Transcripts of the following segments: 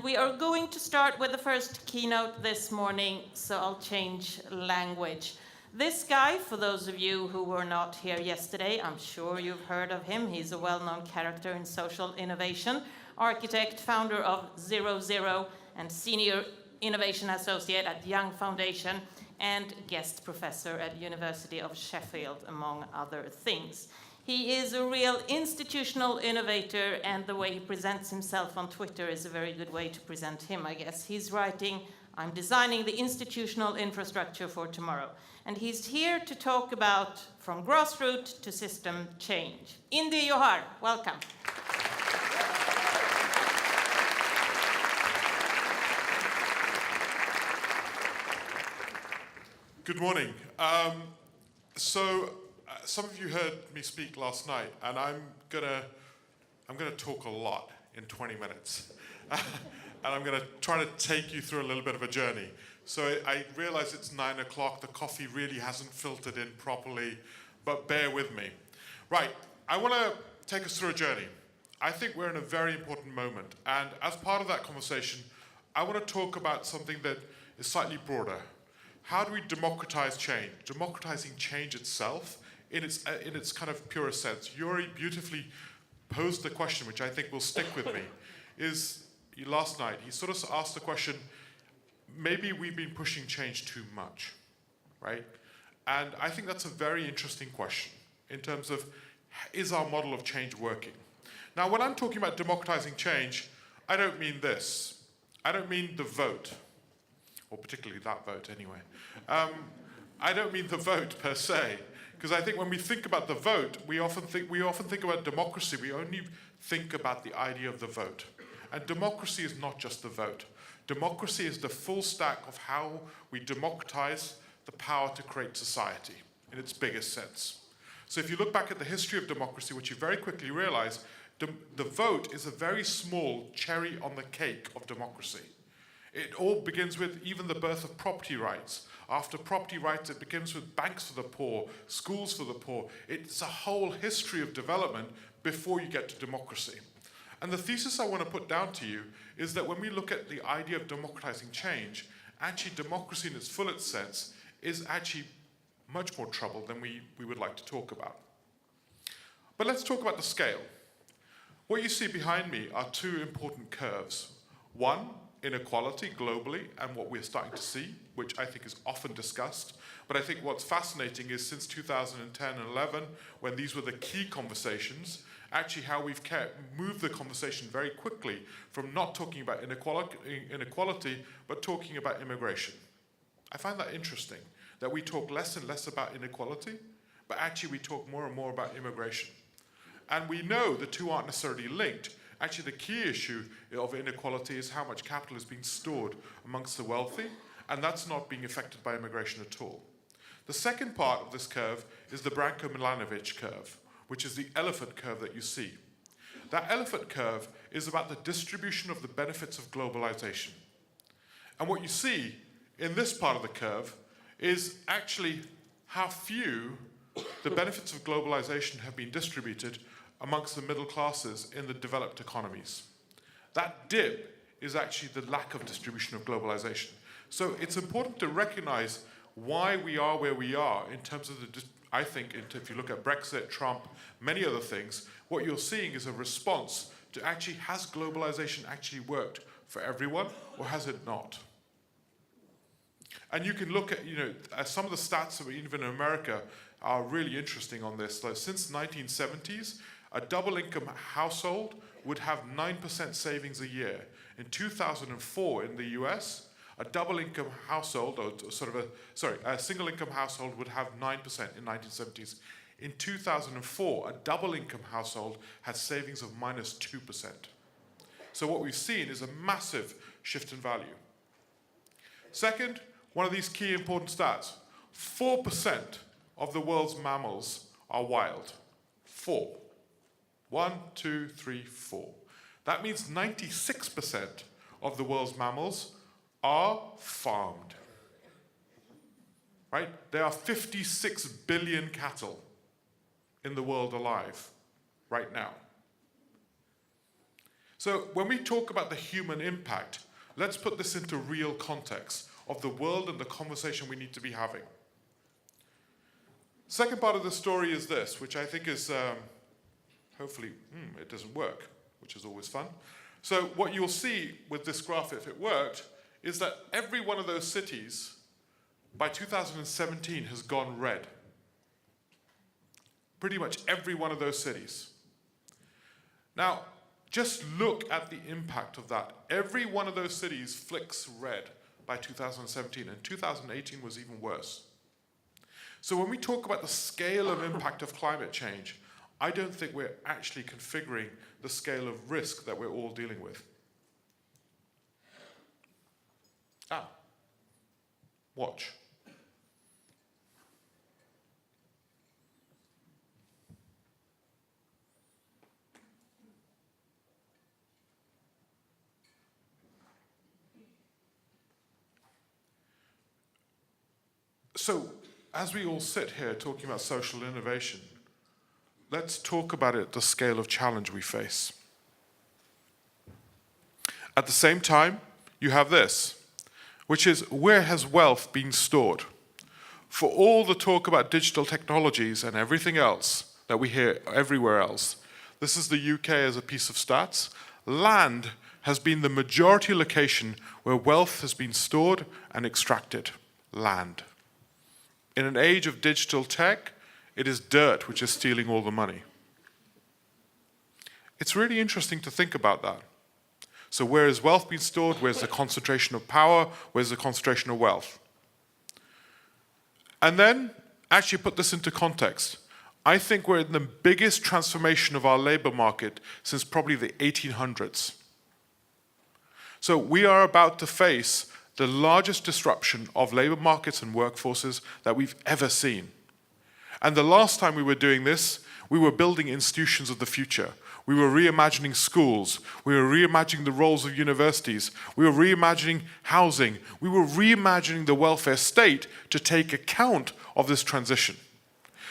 we are going to start with the first keynote this morning, so I'll change language. This guy, for those of you who were not here yesterday, I'm sure you've heard of him. He's a well-known character in social innovation, architect, founder of 00, and senior innovation associate at Young Foundation, and guest professor at University of Sheffield, among other things. He is a real institutional innovator, and the way he presents himself on Twitter is a very good way to present him, I guess. He's writing, "I'm designing the institutional infrastructure for tomorrow." And he's here to talk about from grassroots to system change. Indy Johar, welcome. Good morning. Some of you heard me speak last night, and I'm gonna talk a lot in 20 minutes. And I'm gonna try to take you through a little bit of a journey. So I realize it's 9 o'clock, the coffee really hasn't filtered in properly, but bear with me. Right, I wanna take us through a journey. I think we're in a very important moment, and as part of that conversation, I wanna talk about something that is slightly broader. How do we democratize change? Democratizing change itself in its kind of purest sense. Yuri beautifully posed the question, which I think will stick with me, is last night, he sort of asked the question, maybe we've been pushing change too much, right? And I think that's a very interesting question in terms of, is our model of change working? Now, when I'm talking about democratizing change, I don't mean this. I don't mean the vote, or particularly that vote anyway. I don't mean the vote per se, because I think when we think about the vote, we often think about democracy. We only think about the idea of the vote. And democracy is not just the vote. Democracy is the full stack of how we democratize the power to create society in its biggest sense. So if you look back at the history of democracy, what you very quickly realize, the vote is a very small cherry on the cake of democracy. It all begins with even the birth of property rights. After property rights, it begins with banks for the poor, schools for the poor. It's a whole history of development before you get to democracy. And the thesis I want to put down to you is that when we look at the idea of democratizing change, actually democracy in its fullest sense is actually much more trouble than we would like to talk about. But let's talk about the scale. What you see behind me are two important curves. One, inequality globally, and what we're starting to see, which I think is often discussed. But I think what's fascinating is since 2010 and 11, when these were the key conversations, actually how we've moved the conversation very quickly from not talking about inequality, but talking about immigration. I find that interesting, that we talk less and less about inequality, but actually we talk more and more about immigration. And we know the two aren't necessarily linked. Actually, the key issue of inequality is how much capital is being stored amongst the wealthy, and that's not being affected by immigration at all. The second part of this curve is the Branko-Milanovic curve, which is the elephant curve that you see. That elephant curve is about the distribution of the benefits of globalization. And what you see in this part of the curve is actually how few the benefits of globalization have been distributed amongst the middle classes in the developed economies. That dip is actually the lack of distribution of globalization. So it's important to recognize why we are where we are in terms of I think if you look at Brexit, Trump, many other things, what you're seeing is a response to actually, has globalization actually worked for everyone, or has it not? And you can look at, some of the stats that even in America are really interesting on this. Like since the 1970s, a double-income household would have 9% savings a year. In 2004 in the US, a double-income household, or a single-income household would have 9% in 1970s. In 2004, a double-income household had savings of -2%. So what we've seen is a massive shift in value. Second, one of these key important stats, 4% of the world's mammals are wild. 4. 1, 2, 3, 4. That means 96% of the world's mammals are farmed. Right? There are 56 billion cattle in the world alive right now. So when we talk about the human impact, let's put this into real context of the world and the conversation we need to be having. Second part of the story is this, which I think is, hopefully, it doesn't work, which is always fun. So what you'll see with this graph, if it worked, is that every one of those cities by 2017 has gone red. Pretty much every one of those cities. Now, just look at the impact of that. Every one of those cities flicks red by 2017, and 2018 was even worse. So when we talk about the scale of impact of climate change, I don't think we're actually configuring the scale of risk that we're all dealing with. Watch. So, as we all sit here talking about social innovation, let's talk about it at the scale of challenge we face. At the same time, you have this, which is, where has wealth been stored? For all the talk about digital technologies and everything else that we hear everywhere else, this is the UK as a piece of stats. Land has been the majority location where wealth has been stored and extracted. Land. In an age of digital tech, it is dirt which is stealing all the money. It's really interesting to think about that. So where is wealth being stored? Where's the concentration of power? Where's the concentration of wealth? And then, actually put this into context. I think we're in the biggest transformation of our labor market since probably the 1800s. So we are about to face the largest disruption of labor markets and workforces that we've ever seen. And the last time we were doing this, we were building institutions of the future. We were reimagining schools. We were reimagining the roles of universities. We were reimagining housing. We were reimagining the welfare state to take account of this transition.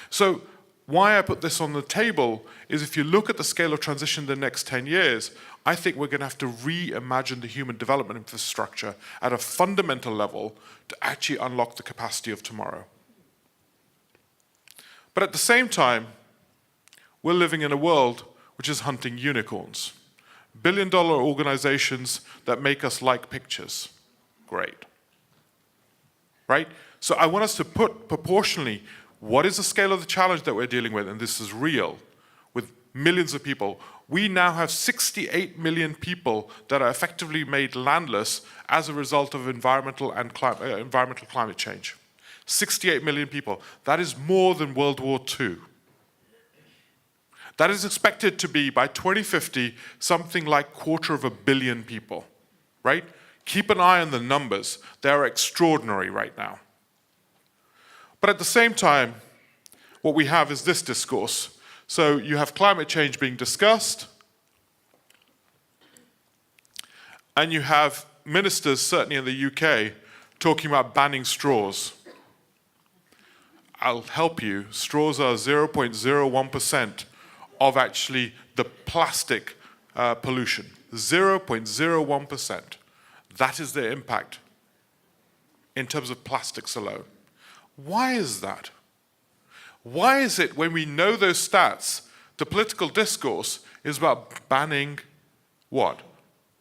So why I put this on the table is, if you look at the scale of transition in the next 10 years, I think we're going to have to reimagine the human development infrastructure at a fundamental level to actually unlock the capacity of tomorrow. But at the same time, we're living in a world which is hunting unicorns. Billion-dollar organizations that make us like pictures. Great. Right? So I want us to put proportionally, what is the scale of the challenge that we're dealing with? And this is real, with millions of people. We now have 68 million people that are effectively made landless as a result of environmental climate change. 68 million people. That is more than World War II. That is expected to be, by 2050, something like 250 million people, right? Keep an eye on the numbers. They are extraordinary right now. But at the same time, what we have is this discourse. So you have climate change being discussed, and you have ministers, certainly in the UK, talking about banning straws. I'll help you. Straws are 0.01% of actually the plastic pollution. 0.01%. That is their impact in terms of plastics alone. Why is that? Why is it, when we know those stats, the political discourse is about banning what?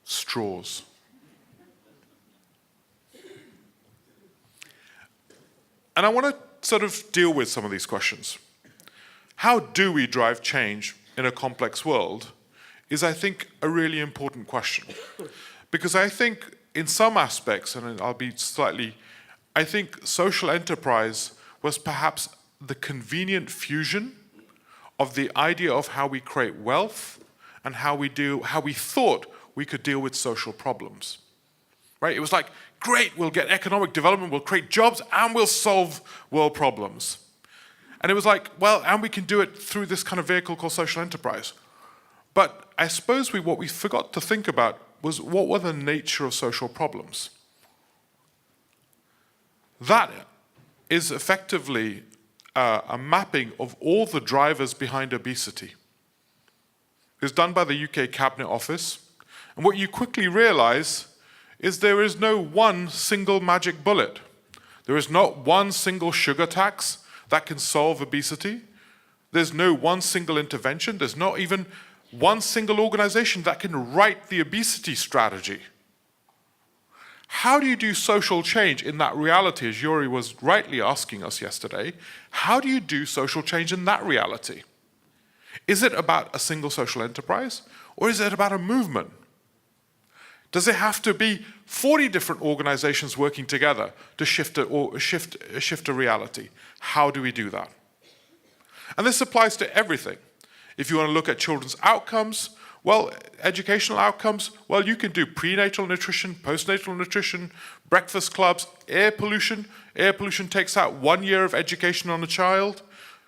Straws. And I want to sort of deal with some of these questions. How do we drive change in a complex world is, I think, a really important question. Because I think in some aspects, and I'll be slightly, I think social enterprise was perhaps the convenient fusion of the idea of how we create wealth and how we thought we could deal with social problems. Right? It was like, great, we'll get economic development, we'll create jobs, and we'll solve world problems. And it was like, well, and we can do it through this kind of vehicle called social enterprise. But I suppose what we forgot to think about was, what were the nature of social problems? That is effectively a mapping of all the drivers behind obesity. It was done by the UK Cabinet Office. And what you quickly realize is there is no one single magic bullet. There is not one single sugar tax that can solve obesity. There's no one single intervention. There's not even one single organization that can write the obesity strategy. How do you do social change in that reality, as Yuri was rightly asking us yesterday? How do you do social change in that reality? Is it about a single social enterprise, or is it about a movement? Does it have to be 40 different organizations working together to shift a reality? How do we do that? And this applies to everything. If you want to look at children's outcomes, well, educational outcomes, well, you can do prenatal nutrition, postnatal nutrition, breakfast clubs, air pollution. Air pollution takes out 1 year of education on a child.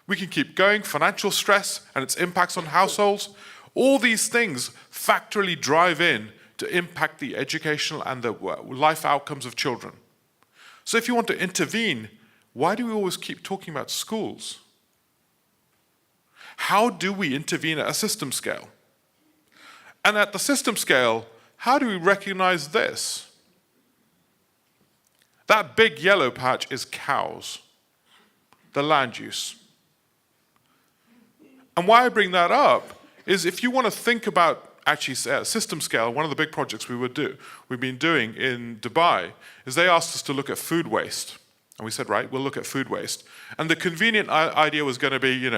We can keep going, financial stress and its impacts on households. All these things factually drive in to impact the educational and the life outcomes of children. So if you want to intervene, why do we always keep talking about schools? How do we intervene at a system scale? And at the system scale, how do we recognize this? That big yellow patch is cows, the land use. And why I bring that up is if you want to think about actually at system scale, one of the big projects we've been doing in Dubai is they asked us to look at food waste. And we said, right, we'll look at food waste. And the convenient idea was going to be,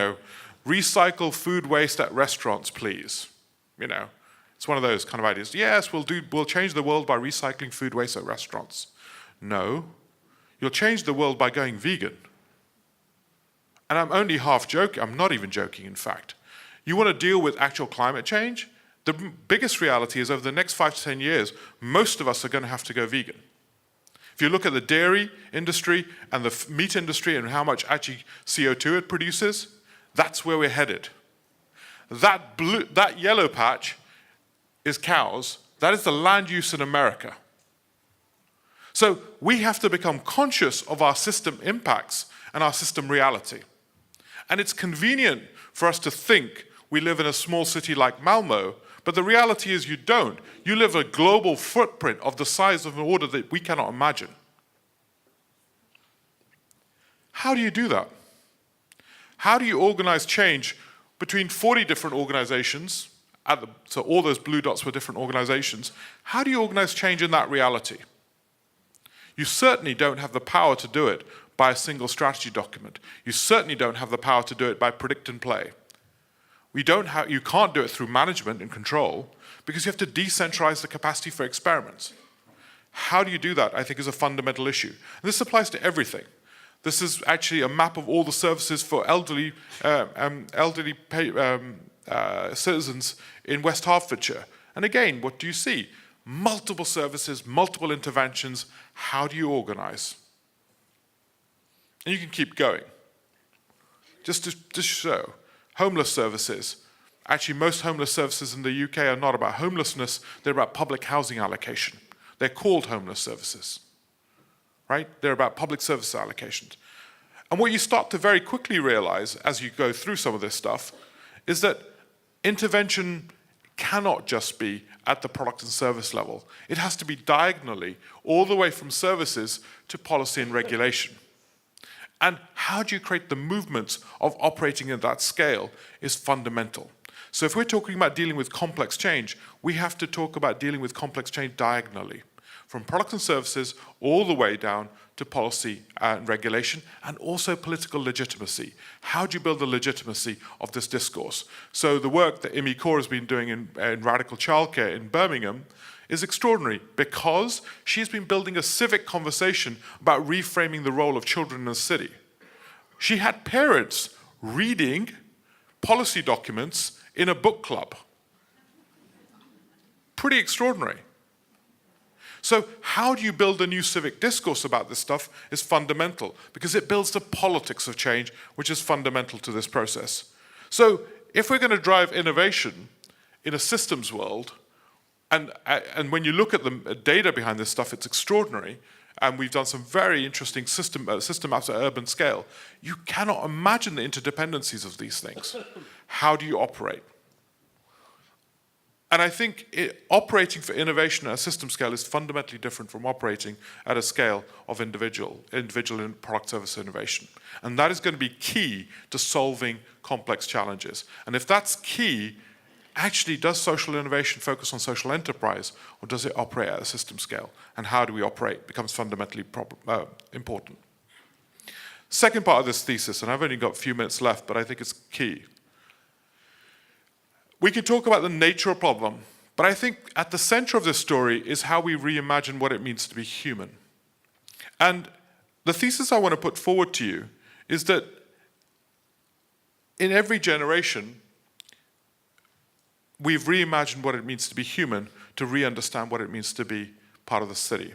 recycle food waste at restaurants, please. It's one of those kind of ideas. Yes, we'll change the world by recycling food waste at restaurants. No, you'll change the world by going vegan. And I'm only half joking. I'm not even joking, in fact. You want to deal with actual climate change? The biggest reality is over the next 5 to 10 years, most of us are going to have to go vegan. If you look at the dairy industry and the meat industry and how much actually CO2 it produces, that's where we're headed. That yellow patch is cows. That is the land use in America. So we have to become conscious of our system impacts and our system reality. And it's convenient for us to think we live in a small city like Malmo, but the reality is you don't. You live a global footprint of the size of an order that we cannot imagine. How do you do that? How do you organize change between 40 different organizations, so all those blue dots were different organizations? How do you organize change in that reality? You certainly don't have the power to do it by a single strategy document. You certainly don't have the power to do it by predict and play. You can't do it through management and control because you have to decentralize the capacity for experiments. How do you do that, I think, is a fundamental issue. And this applies to everything. This is actually a map of all the services for elderly citizens in West Hertfordshire. And again, what do you see? Multiple services, multiple interventions. How do you organize? And you can keep going. Just to show, homeless services. Actually, most homeless services in the UK are not about homelessness, they're about public housing allocation. They're called homeless services, right? They're about public service allocations. And what you start to very quickly realize as you go through some of this stuff is that intervention cannot just be at the product and service level. It has to be diagonally, all the way from services to policy and regulation. And how do you create the movements of operating at that scale is fundamental. So if we're talking about dealing with complex change, we have to talk about dealing with complex change diagonally, from products and services all the way down to policy and regulation, and also political legitimacy. How do you build the legitimacy of this discourse? So the work that Imi Kaur has been doing in radical childcare in Birmingham is extraordinary because she's been building a civic conversation about reframing the role of children in the city. She had parents reading policy documents in a book club. Pretty extraordinary. So how do you build a new civic discourse about this stuff is fundamental because it builds the politics of change, which is fundamental to this process. So if we're going to drive innovation in a systems world, and when you look at the data behind this stuff, it's extraordinary. And we've done some very interesting system maps at urban scale. You cannot imagine the interdependencies of these things. How do you operate? And I think operating for innovation at a system scale is fundamentally different from operating at a scale of individual and product service innovation. And that is going to be key to solving complex challenges. And if that's key, actually, does social innovation focus on social enterprise, or does it operate at a system scale? And how do we operate becomes fundamentally important. Second part of this thesis, and I've only got a few minutes left, but I think it's key. We could talk about the nature of problem, but I think at the center of this story is how we reimagine what it means to be human. And the thesis I want to put forward to you is that in every generation, we've reimagined what it means to be human to re-understand what it means to be part of the city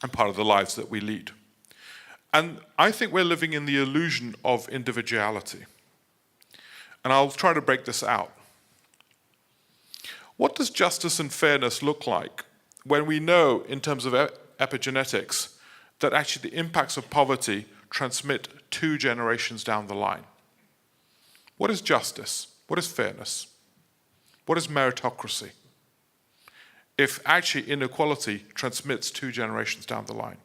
and part of the lives that we lead. And I think we're living in the illusion of individuality. And I'll try to break this out. What does justice and fairness look like when we know, in terms of epigenetics, that actually the impacts of poverty transmit 2 generations down the line? What is justice? What is fairness? What is meritocracy? If actually inequality transmits 2 generations down the line.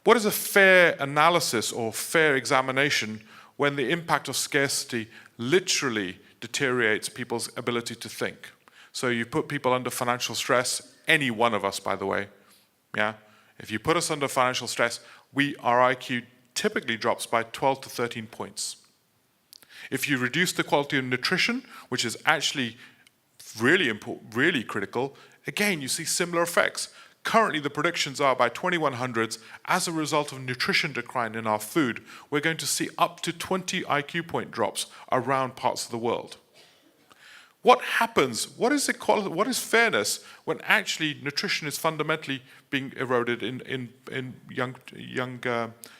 What is a fair analysis or fair examination when the impact of scarcity literally deteriorates people's ability to think? So you put people under financial stress, any one of us, by the way, yeah? If you put us under financial stress, our IQ typically drops by 12 to 13 points. If you reduce the quality of nutrition, which is actually really important, really critical, again, you see similar effects. Currently, the predictions are by 2100s, as a result of nutrition decline in our food, we're going to see up to 20 IQ point drops around parts of the world. What happens? What is equality? What is fairness when actually nutrition is fundamentally being eroded in young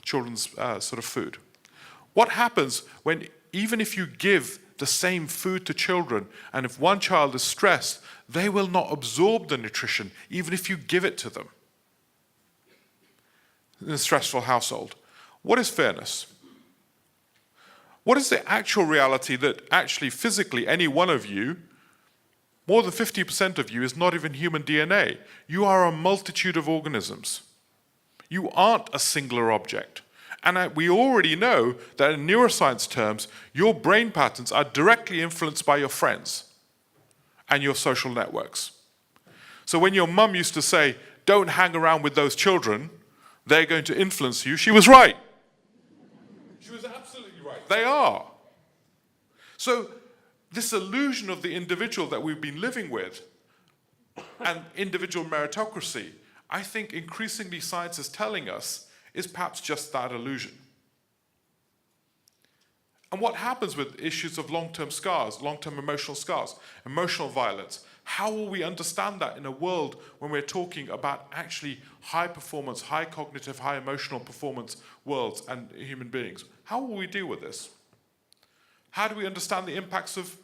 children's sort of food? What happens when even if you give the same food to children, and if one child is stressed, they will not absorb the nutrition, even if you give it to them in a stressful household? What is fairness? What is the actual reality that actually physically any one of you, more than 50% of you, is not even human DNA? You are a multitude of organisms. You aren't a singular object. And we already know that in neuroscience terms, your brain patterns are directly influenced by your friends and your social networks. So when your mum used to say, don't hang around with those children, they're going to influence you, she was right. She was absolutely right. They are. So this illusion of the individual that we've been living with and individual meritocracy, I think increasingly science is telling us is perhaps just that illusion. And what happens with issues of long-term scars, long-term emotional scars, emotional violence? How will we understand that in a world when we're talking about actually high performance, high cognitive, high emotional performance worlds and human beings? How will we deal with this? How do we understand the impacts of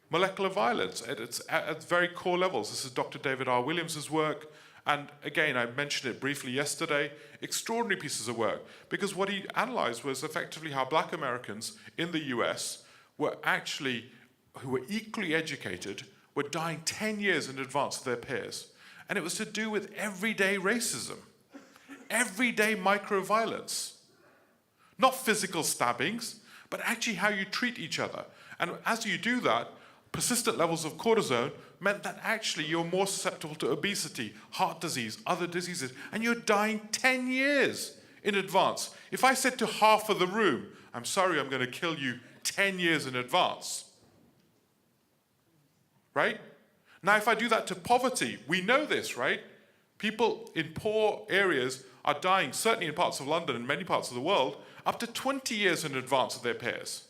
molecular violence at very core levels? This is Dr. David R. Williams's work. And again, I mentioned it briefly yesterday, extraordinary pieces of work, because what he analyzed was effectively how Black Americans in the US were actually, who were equally educated, were dying 10 years in advance of their peers. And it was to do with everyday racism, everyday micro-violence. Not physical stabbings, but actually how you treat each other. And as you do that, persistent levels of cortisone meant that actually you're more susceptible to obesity, heart disease, other diseases, and you're dying 10 years in advance. If I said to half of the room, I'm sorry, I'm going to kill you 10 years in advance, right? Now, if I do that to poverty, we know this, right? People in poor areas are dying, certainly in parts of London and many parts of the world, up to 20 years in advance of their peers.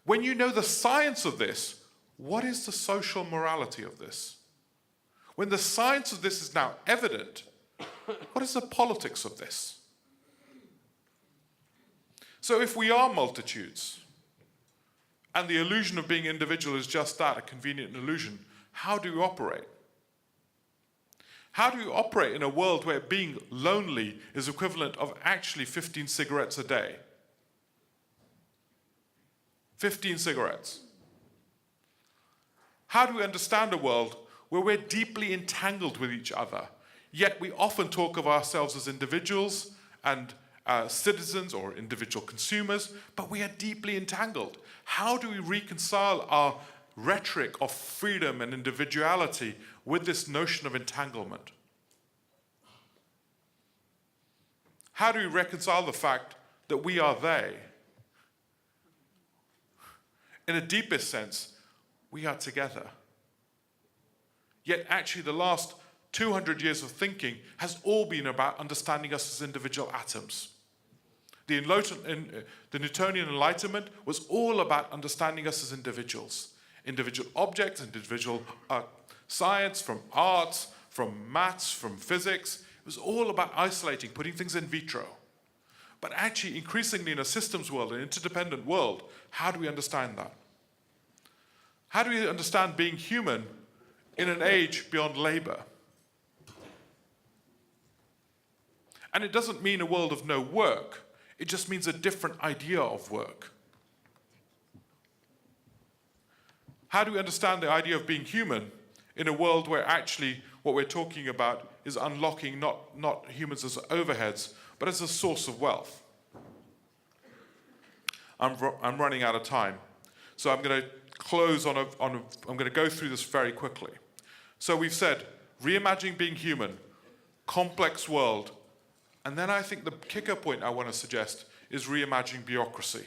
When you know the science of this, what is the social morality of this? When the science of this is now evident, what is the politics of this? So if we are multitudes, and the illusion of being individual is just that, a convenient illusion, how do we operate? How do you operate in a world where being lonely is equivalent of actually 15 cigarettes a day? 15 cigarettes. How do we understand a world where we're deeply entangled with each other, yet we often talk of ourselves as individuals and citizens or individual consumers, but we are deeply entangled? How do we reconcile our rhetoric of freedom and individuality with this notion of entanglement? How do we reconcile the fact that we are they? In a deepest sense, we are together. Yet actually the last 200 years of thinking has all been about understanding us as individual atoms. The Newtonian Enlightenment was all about understanding us as individuals. Individual objects, individual science, from arts, from maths, from physics. It was all about isolating, putting things in vitro. But actually, increasingly in a systems world, an interdependent world, how do we understand that? How do we understand being human in an age beyond labor? And it doesn't mean a world of no work. It just means a different idea of work. How do we understand the idea of being human in a world where actually what we're talking about is unlocking not humans as overheads, but as a source of wealth? I'm running out of time, so I'm going to close I'm going to go through this very quickly. So we've said, reimagining being human, complex world, and then I think the kicker point I want to suggest is reimagining bureaucracy.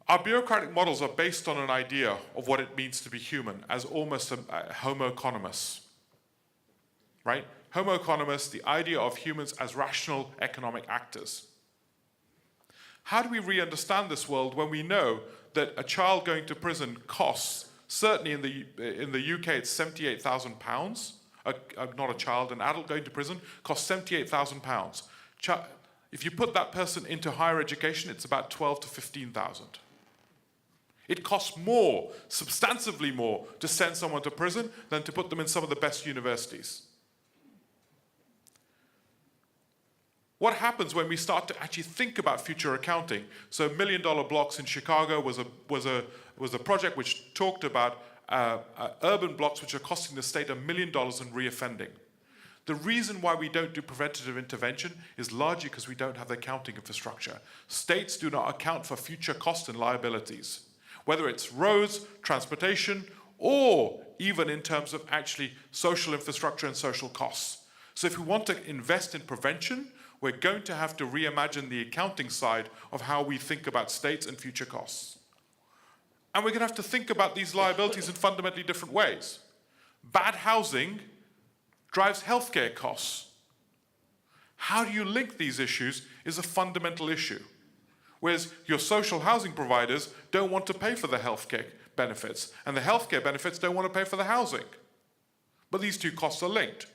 Our bureaucratic models are based on an idea of what it means to be human as almost a homo economos, right? Homo economos, the idea of humans as rational economic actors. How do we re-understand this world when we know that a child going to prison costs, certainly in the UK it's £78,000, not a child, an adult going to prison costs £78,000. If you put that person into higher education, it's about 12 to 15,000. It costs more, substantively more, to send someone to prison than to put them in some of the best universities. What happens when we start to actually think about future accounting? So $1 Million Blocks in Chicago was a project which talked about urban blocks which are costing the state $1 million in reoffending. The reason why we don't do preventative intervention is largely because we don't have the accounting infrastructure. States do not account for future costs and liabilities, whether it's roads, transportation, or even in terms of actually social infrastructure and social costs. So if we want to invest in prevention, we're going to have to reimagine the accounting side of how we think about states and future costs. And we're going to have to think about these liabilities in fundamentally different ways. Bad housing drives healthcare costs. How do you link these issues is a fundamental issue. Whereas your social housing providers don't want to pay for the healthcare benefits, and the healthcare benefits don't want to pay for the housing. But these two costs are linked.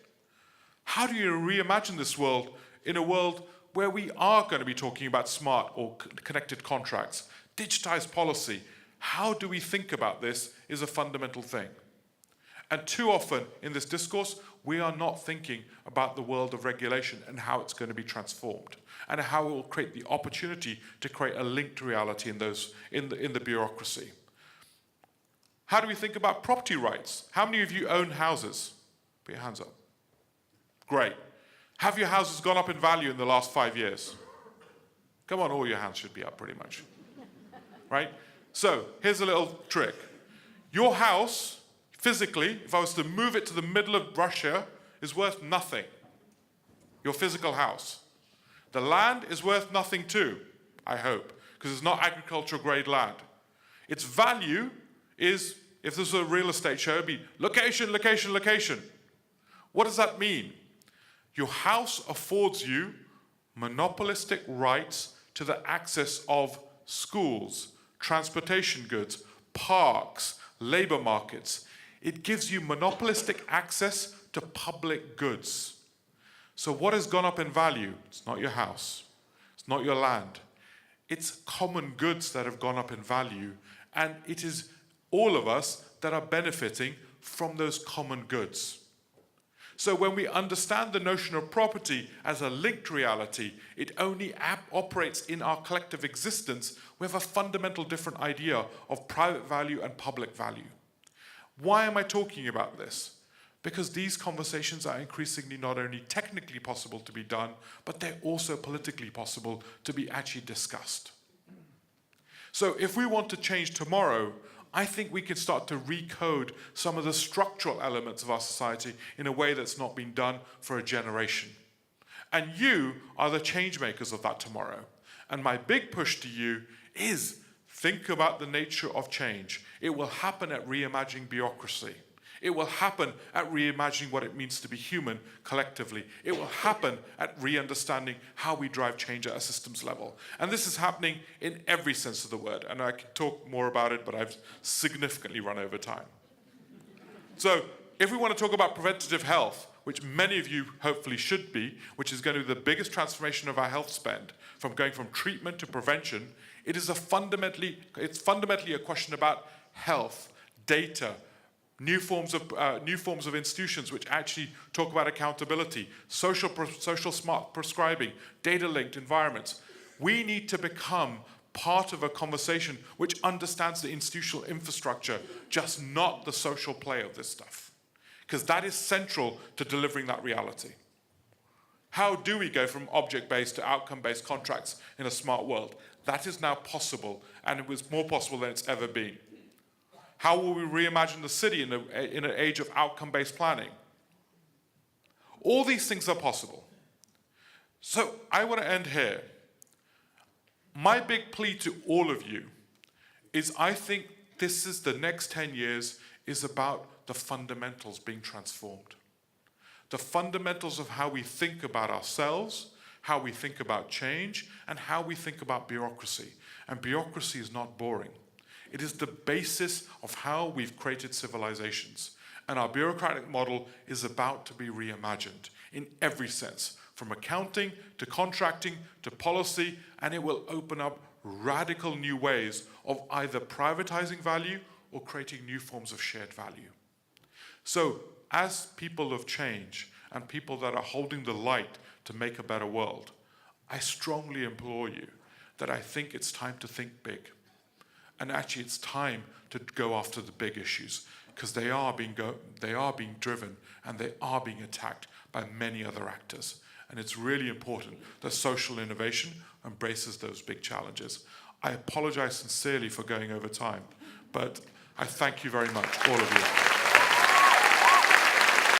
How do you reimagine this world in a world where we are going to be talking about smart or connected contracts, digitized policy? How do we think about this is a fundamental thing. And too often in this discourse, we are not thinking about the world of regulation and how it's going to be transformed, and how it will create the opportunity to create a linked reality in the bureaucracy. How do we think about property rights? How many of you own houses? Put your hands up. Great. Have your houses gone up in value in the last 5 years? Come on, all your hands should be up pretty much. Right? So, here's a little trick. Your house, physically, if I was to move it to the middle of Russia, is worth nothing. Your physical house. The land is worth nothing too, I hope, because it's not agricultural grade land. Its value is, if this was a real estate show, it'd be location, location, location. What does that mean? Your house affords you monopolistic rights to the access of schools, transportation goods, parks, labor markets. It gives you monopolistic access to public goods. So what has gone up in value? It's not your house. It's not your land. It's common goods that have gone up in value, and it is all of us that are benefiting from those common goods. So when we understand the notion of property as a linked reality, it only operates in our collective existence. We have a fundamental different idea of private value and public value. Why am I talking about this? Because these conversations are increasingly not only technically possible to be done, but they're also politically possible to be actually discussed. So if we want to change tomorrow, I think we can start to recode some of the structural elements of our society in a way that's not been done for a generation. And you are the change makers of that tomorrow. And my big push to you is think about the nature of change. It will happen at reimagining bureaucracy. It will happen at reimagining what it means to be human collectively. It will happen at re-understanding how we drive change at a systems level. And this is happening in every sense of the word. And I can talk more about it, but I've significantly run over time. So if we want to talk about preventative health, which many of you hopefully should be, which is going to be the biggest transformation of our health spend, from going from treatment to prevention, it's fundamentally a question about health, data, new forms of institutions which actually talk about accountability, social smart prescribing, data-linked environments. We need to become part of a conversation which understands the institutional infrastructure, just not the social play of this stuff. Because that is central to delivering that reality. How do we go from object-based to outcome-based contracts in a smart world? That is now possible, and it was more possible than it's ever been. How will we reimagine the city in an age of outcome-based planning? All these things are possible. So I want to end here. My big plea to all of you is I think this is the next 10 years is about the fundamentals being transformed. The fundamentals of how we think about ourselves, how we think about change, and how we think about bureaucracy. And bureaucracy is not boring. It is the basis of how we've created civilizations. And our bureaucratic model is about to be reimagined in every sense, from accounting to contracting to policy, and it will open up radical new ways of either privatizing value or creating new forms of shared value. So, as people of change and people that are holding the light to make a better world, I strongly implore you that I think it's time to think big. And actually, it's time to go after the big issues, because they are being driven and they are being attacked by many other actors. And it's really important that social innovation embraces those big challenges. I apologize sincerely for going over time, but I thank you very much, all of you.